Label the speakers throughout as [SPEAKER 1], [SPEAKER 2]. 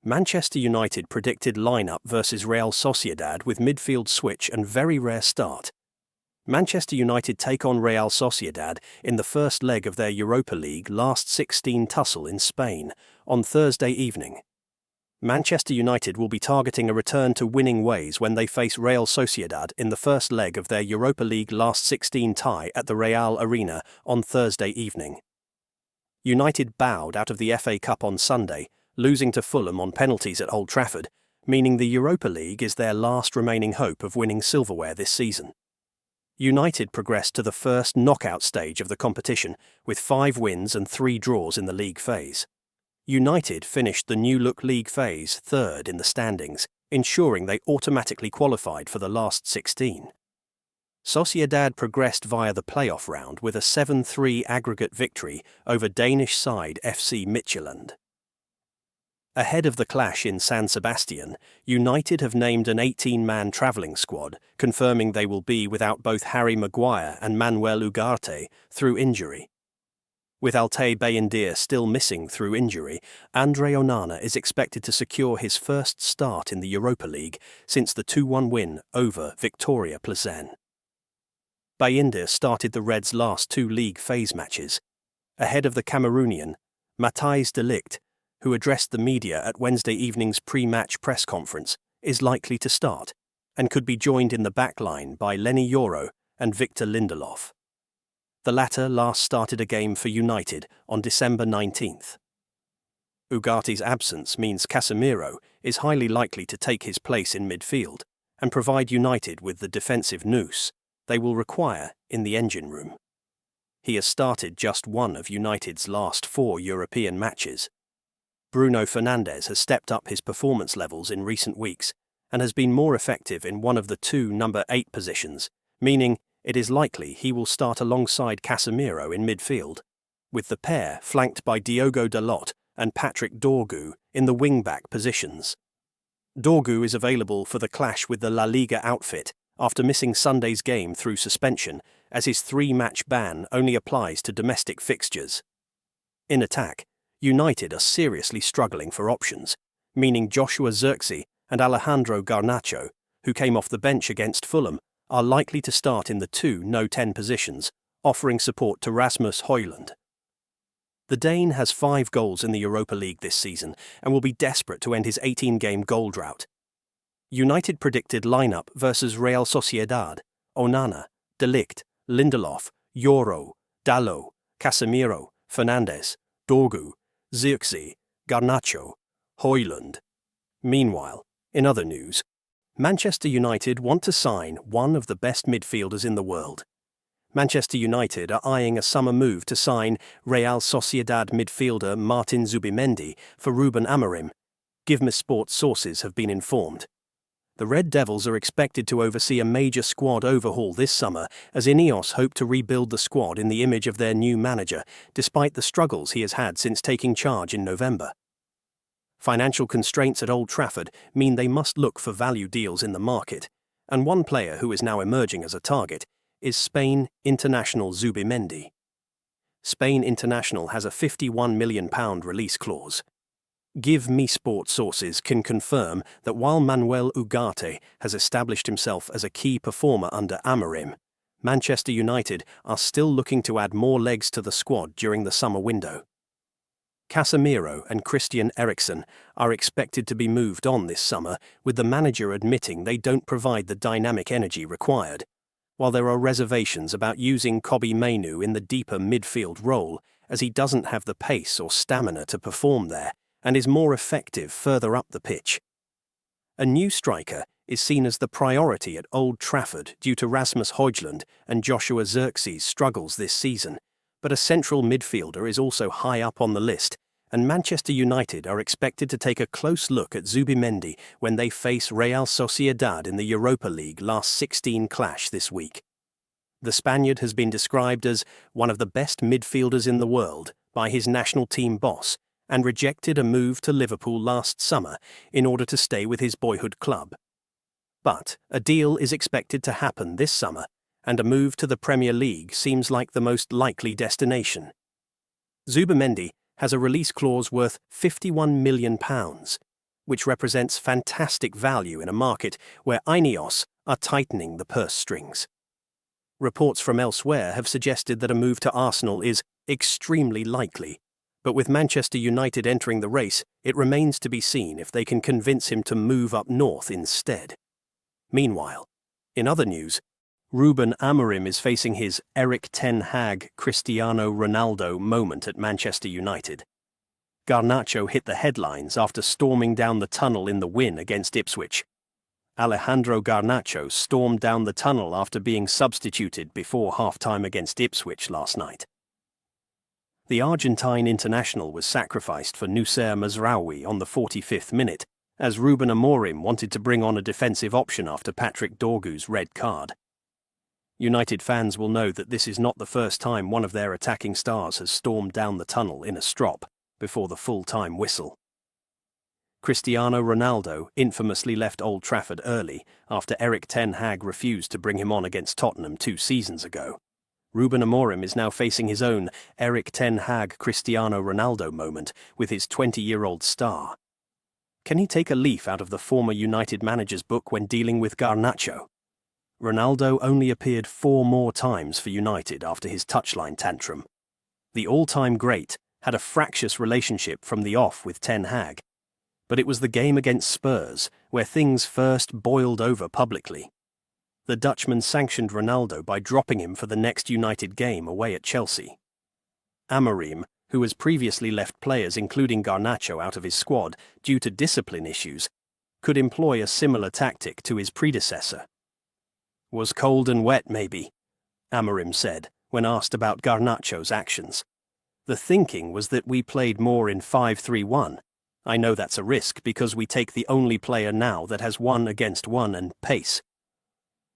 [SPEAKER 1] Manchester United predicted lineup versus Real Sociedad with midfield switch and very rare start. Manchester United take on Real Sociedad in the first leg of their Europa League last 16 tussle in Spain on Thursday evening. Manchester United will be targeting a return to winning ways when they face Real Sociedad in the first leg of their Europa League last 16 tie at the Real Arena on Thursday evening. United bowed out of the FA Cup on Sunday, losing to Fulham on penalties at Old Trafford, meaning the Europa League is their last remaining hope of winning silverware this season. United progressed to the first knockout stage of the competition with 5 wins and 3 draws in the league phase. United finished the new-look league phase third in the standings, ensuring they automatically qualified for the last 16. Sociedad progressed via the playoff round with a 7-3 aggregate victory over Danish side FC Midtjylland. Ahead of the clash in San Sebastian, United have named an 18-man travelling squad, confirming they will be without both Harry Maguire and Manuel Ugarte through injury. With Altay Bayindir still missing through injury, Andre Onana is expected to secure his first start in the Europa League since the 2-1 win over Victoria Plzen. Bayindir started the Reds' last 2 league phase matches. Ahead of the Cameroonian, Matthijs de Ligt, who addressed the media at Wednesday evening's pre-match press conference, is likely to start, and could be joined in the backline by Lindelof Yoro and Victor Lindelof. The latter last started a game for United on December 19th. Ugarte's absence means Casemiro is highly likely to take his place in midfield and provide United with the defensive nous they will require in the engine room. He has started just one of United's last 4 European matches. Bruno Fernandes has stepped up his performance levels in recent weeks and has been more effective in one of the 2 number 8 positions, meaning it is likely he will start alongside Casemiro in midfield, with the pair flanked by Diogo Dalot and Patrick Dorgu in the wing-back positions. Dorgu is available for the clash with the La Liga outfit after missing Sunday's game through suspension, as his 3-match ban only applies to domestic fixtures. In attack, United are seriously struggling for options, meaning Joshua Zirkzee and Alejandro Garnacho, who came off the bench against Fulham, are likely to start in the 2 no-10 positions, offering support to Rasmus Hojlund. The Dane has 5 goals in the Europa League this season and will be desperate to end his 18-game goal drought. United predicted lineup versus Real Sociedad: Onana, Ligt, Lindelof, Yoro, Dalot, Casemiro, Fernandes, Dorgu, Zirkzee, Garnacho, Hojlund. Meanwhile, in other news, Manchester United want to sign one of the best midfielders in the world. Manchester United are eyeing a summer move to sign Real Sociedad midfielder Martin Zubimendi for Ruben Amorim, GivMe Sports sources have been informed. The Red Devils are expected to oversee a major squad overhaul this summer as Ineos hope to rebuild the squad in the image of their new manager, despite the struggles he has had since taking charge in November. Financial constraints at Old Trafford mean they must look for value deals in the market, and one player who is now emerging as a target is Spain international Zubimendi. Spain international has a £51 million release clause. GivMe Sports sources can confirm that while Manuel Ugarte has established himself as a key performer under Amorim, Manchester United are still looking to add more legs to the squad during the summer window. Casemiro and Christian Eriksen are expected to be moved on this summer, with the manager admitting they don't provide the dynamic energy required, while there are reservations about using Kobbie Mainoo in the deeper midfield role, as he doesn't have the pace or stamina to perform there and is more effective further up the pitch. A new striker is seen as the priority at Old Trafford due to Rasmus Hojlund and Joshua Zirkzee's struggles this season, but a central midfielder is also high up on the list, and Manchester United are expected to take a close look at Zubimendi when they face Real Sociedad in the Europa League last 16 clash this week. The Spaniard has been described as one of the best midfielders in the world by his national team boss, and rejected a move to Liverpool last summer in order to stay with his boyhood club. But a deal is expected to happen this summer, and a move to the Premier League seems like the most likely destination. Zubimendi has a release clause worth £51 million, which represents fantastic value in a market where Ineos are tightening the purse strings. Reports from elsewhere have suggested that a move to Arsenal is extremely likely, but with Manchester United entering the race, it remains to be seen if they can convince him to move up north instead. Meanwhile, in other news, Ruben Amorim is facing his Erik ten Hag Cristiano Ronaldo moment at Manchester United. Garnacho hit the headlines after storming down the tunnel in the win against Ipswich. Alejandro Garnacho stormed down the tunnel after being substituted before half-time against Ipswich last night. The Argentine international was sacrificed for Noussair Mazraoui on the 45th minute, as Ruben Amorim wanted to bring on a defensive option after Patrick Dorgu's red card. United fans will know that this is not the first time one of their attacking stars has stormed down the tunnel in a strop before the full-time whistle. Cristiano Ronaldo infamously left Old Trafford early after Erik ten Hag refused to bring him on against Tottenham 2 seasons ago. Ruben Amorim is now facing his own Erik ten Hag Cristiano Ronaldo moment with his 20-year-old star. Can he take a leaf out of the former United manager's book when dealing with Garnacho? Ronaldo only appeared 4 more times for United after his touchline tantrum. The all-time great had a fractious relationship from the off with ten Hag, but it was the game against Spurs where things first boiled over publicly. The Dutchman sanctioned Ronaldo by dropping him for the next United game away at Chelsea. Amorim, who has previously left players including Garnacho out of his squad due to discipline issues, could employ a similar tactic to his predecessor. "Was cold and wet, maybe," Amorim said when asked about Garnacho's actions. "The thinking was that we played more in 5-3-1. I know that's a risk because we take the only player now that has 1-against-1 and pace.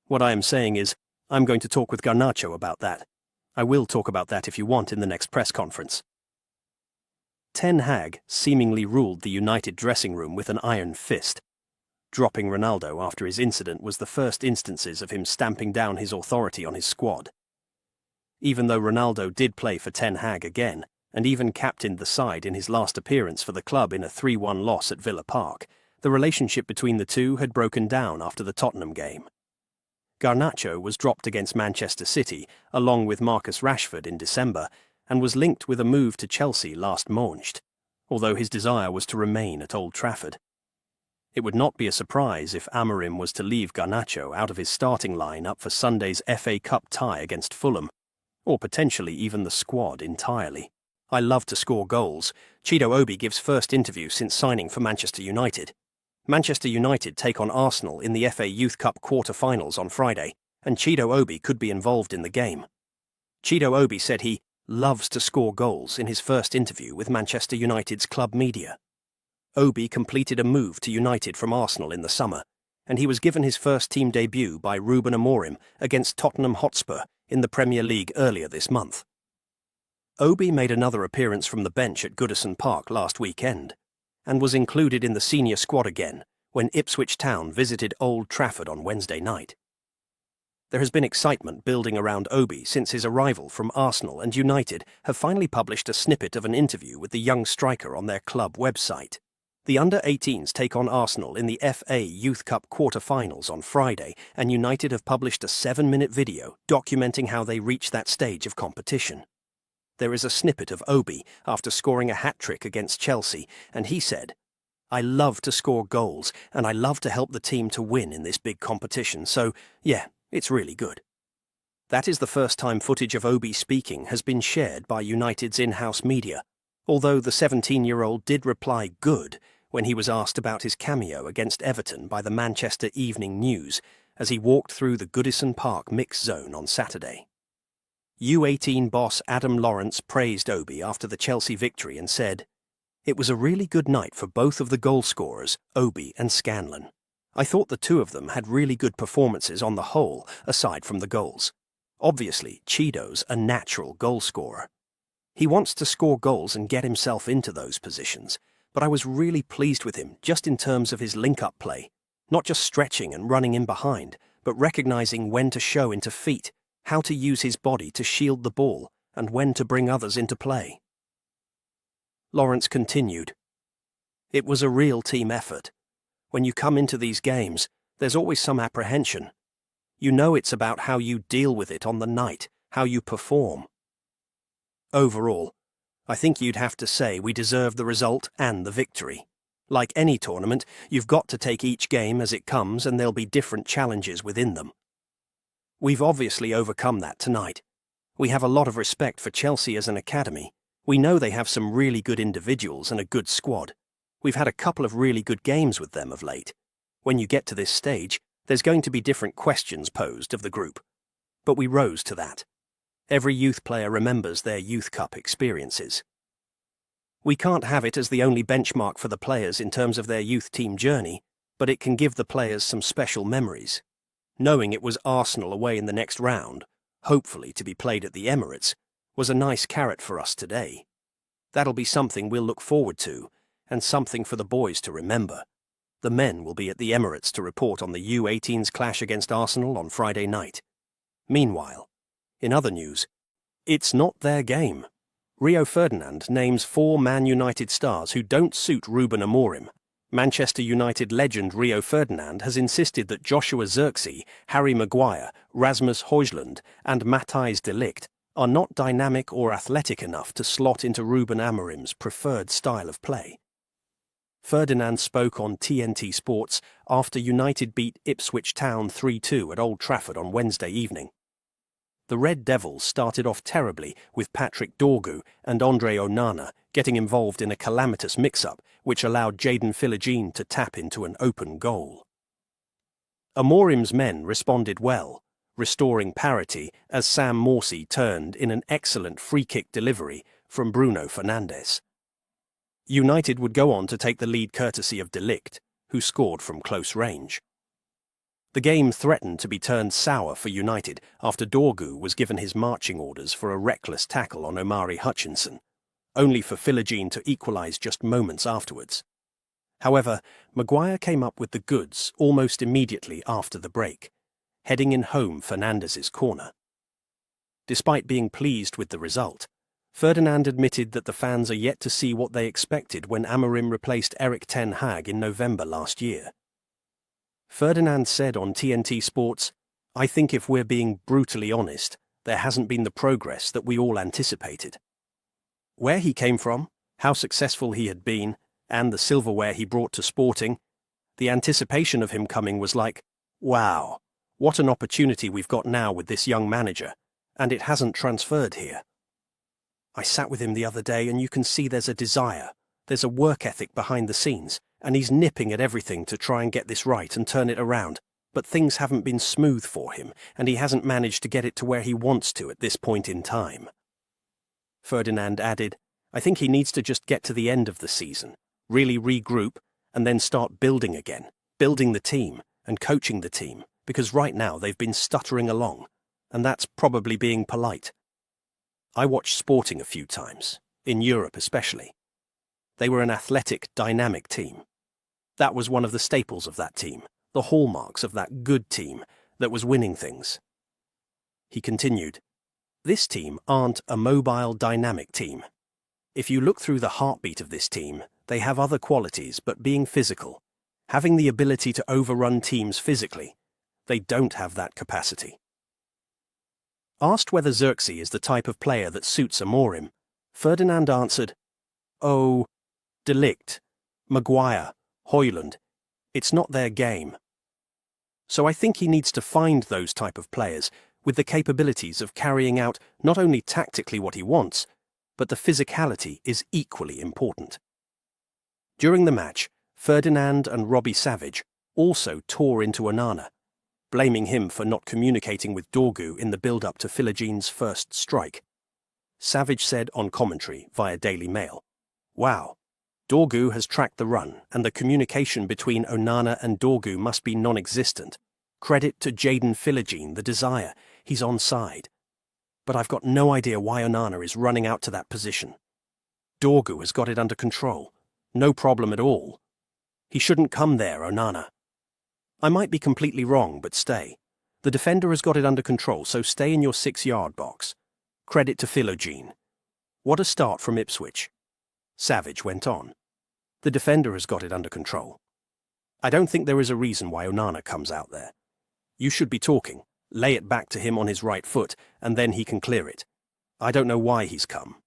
[SPEAKER 1] What I am saying is, I'm going to talk with Garnacho about that. I will talk about that if you want in the next press conference." Ten Hag seemingly ruled the United dressing room with an iron fist. Dropping Ronaldo after his incident was the first instances of him stamping down his authority on his squad. Even though Ronaldo did play for Ten Hag again, and even captained the side in his last appearance for the club in a 3-1 loss at Villa Park, the relationship between the two had broken down after the Tottenham game. Garnacho was dropped against Manchester City, along with Marcus Rashford in December, and was linked with a move to Chelsea last Moncht, although his desire was to remain at Old Trafford. It would not be a surprise if Amorim was to leave Garnacho out of his starting line-up for Sunday's FA Cup tie against Fulham, or potentially even the squad entirely. "I love to score goals." Chido Obi gives first interview since signing for Manchester United. Manchester United take on Arsenal in the FA Youth Cup quarter-finals on Friday, and Chido Obi could be involved in the game. Chido Obi said he loves to score goals in his first interview with Manchester United's club media. Obi completed a move to United from Arsenal in the summer, and he was given his first team debut by Ruben Amorim against Tottenham Hotspur in the Premier League earlier this month. Obi made another appearance from the bench at Goodison Park last weekend, and was included in the senior squad again when Ipswich Town visited Old Trafford on Wednesday night. There has been excitement building around Obi since his arrival from Arsenal, and United have finally published a snippet of an interview with the young striker on their club website. The under-18s take on Arsenal in the FA Youth Cup quarter-finals on Friday, and United have published a 7-minute video documenting how they reached that stage of competition. There is a snippet of Obi after scoring a hat-trick against Chelsea, and he said, "I love to score goals, and I love to help the team to win in this big competition, so, yeah, it's really good." That is the first time footage of Obi speaking has been shared by United's in-house media, although the 17-year-old did reply good when he was asked about his cameo against Everton by the Manchester Evening News as he walked through the Goodison Park mix zone on Saturday. U18 boss Adam Lawrence praised Obi after the Chelsea victory and said, "It was a really good night for both of the goal scorers, Obi and Scanlon. I thought the two of them had really good performances on the whole, aside from the goals. Obviously, Chido's a natural goal scorer. He wants to score goals and get himself into those positions, but I was really pleased with him just in terms of his link-up play, not just stretching and running in behind, but recognizing when to show into feet, how to use his body to shield the ball, and when to bring others into play." Lawrence continued, It was a real team effort. When you come into these games, there's always some apprehension. You know it's about how you deal with it on the night, how you perform. Overall, I think you'd have to say we deserve the result and the victory. Like any tournament, you've got to take each game as it comes, and there'll be different challenges within them. We've obviously overcome that tonight. We have a lot of respect for Chelsea as an academy. We know they have some really good individuals and a good squad. We've had a couple of really good games with them of late. When you get to this stage, there's going to be different questions posed of the group. But we rose to that. Every youth player remembers their Youth Cup experiences. We can't have it as the only benchmark for the players in terms of their youth team journey, but it can give the players some special memories. Knowing it was Arsenal away in the next round, hopefully to be played at the Emirates, was a nice carrot for us today. That'll be something we'll look forward to, and something for the boys to remember. The men will be at the Emirates to report on the U18's clash against Arsenal on Friday night. Meanwhile, in other news, it's not their game. Rio Ferdinand names 4 Man United stars who don't suit Ruben Amorim. Manchester United legend Rio Ferdinand has insisted that Joshua Zirkzee, Harry Maguire, Rasmus Hojlund and Matthijs de Ligt are not dynamic or athletic enough to slot into Ruben Amorim's preferred style of play. Ferdinand spoke on TNT Sports after United beat Ipswich Town 3-2 at Old Trafford on Wednesday evening. The Red Devils started off terribly, with Patrick Dorgu and Andre Onana getting involved in a calamitous mix-up which allowed Jadon Philogene to tap into an open goal. Amorim's men responded well, restoring parity as Sam Morsy turned in an excellent free-kick delivery from Bruno Fernandes. United would go on to take the lead courtesy of De Ligt, who scored from close range. The game threatened to be turned sour for United after Dorgu was given his marching orders for a reckless tackle on Omari Hutchinson, only for Philogene to equalise just moments afterwards. However, Maguire came up with the goods almost immediately after the break, heading in home Fernandes's corner. Despite being pleased with the result, Ferdinand admitted that the fans are yet to see what they expected when Amorim replaced Erik ten Hag in November last year. Ferdinand said on TNT Sports, "I think if we're being brutally honest, there hasn't been the progress that we all anticipated." Where he came from, how successful he had been, and the silverware he brought to Sporting, the anticipation of him coming was like, wow, what an opportunity we've got now with this young manager, and it hasn't transferred here. I sat with him the other day and you can see there's a desire, there's a work ethic behind the scenes, and he's nipping at everything to try and get this right and turn it around, but things haven't been smooth for him, and he hasn't managed to get it to where he wants to at this point in time. Ferdinand added, "I think he needs to just get to the end of the season, really regroup, and then start building again, building the team and coaching the team, because right now they've been stuttering along, and that's probably being polite." I watched Sporting a few times, in Europe especially. They were an athletic, dynamic team. That was one of the staples of that team, the hallmarks of that good team that was winning things. He continued, "This team aren't a mobile, dynamic team. If you look through the heartbeat of this team, they have other qualities, but being physical, having the ability to overrun teams physically, they don't have that capacity." Asked whether Zirkzee is the type of player that suits Amorim, Ferdinand answered, "Oh, De Ligt, Maguire, Hojlund, it's not their game. So I think he needs to find those type of players with the capabilities of carrying out not only tactically what he wants, but the physicality is equally important." During the match, Ferdinand and Robbie Savage also tore into Onana, blaming him for not communicating with Dorgu in the build-up to Philogene's first strike. Savage said on commentary via Daily Mail, "Wow, Dorgu has tracked the run, and the communication between Onana and Dorgu must be non-existent. Credit to Jadon Philogene, the desire, he's on side. But I've got no idea why Onana is running out to that position. Dorgu has got it under control. No problem at all. He shouldn't come there, Onana. I might be completely wrong, but stay. The defender has got it under control, so stay in your 6-yard box. Credit to Philogene. What a start from Ipswich." Savage went on, The defender has got it under control. I don't think there is a reason why Onana comes out there. You should be talking, lay it back to him on his right foot, and then he can clear it. I don't know why he's come.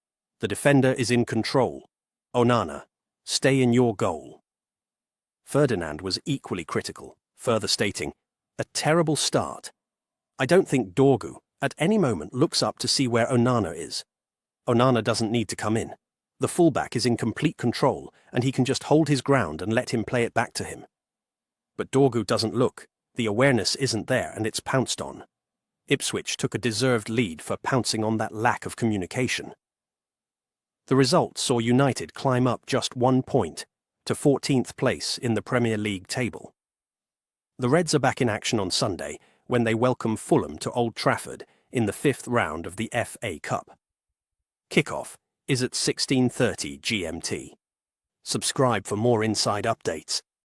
[SPEAKER 1] The defender is in control. Onana, stay in your goal. Ferdinand was equally critical, further stating, a terrible start. I don't think Dorgu, at any moment, looks up to see where Onana is. Onana doesn't need to come in. The fullback is in complete control, and he can just hold his ground and let him play it back to him. But Dorgu doesn't look. The awareness isn't there, and it's pounced on. Ipswich took a deserved lead for pouncing on that lack of communication. The result saw United climb up just 1 point, to 14th place in the Premier League table. The Reds are back in action on Sunday when they welcome Fulham to Old Trafford in the 5th round of the FA Cup. Kickoff is at 16:30 GMT. Subscribe for more inside updates.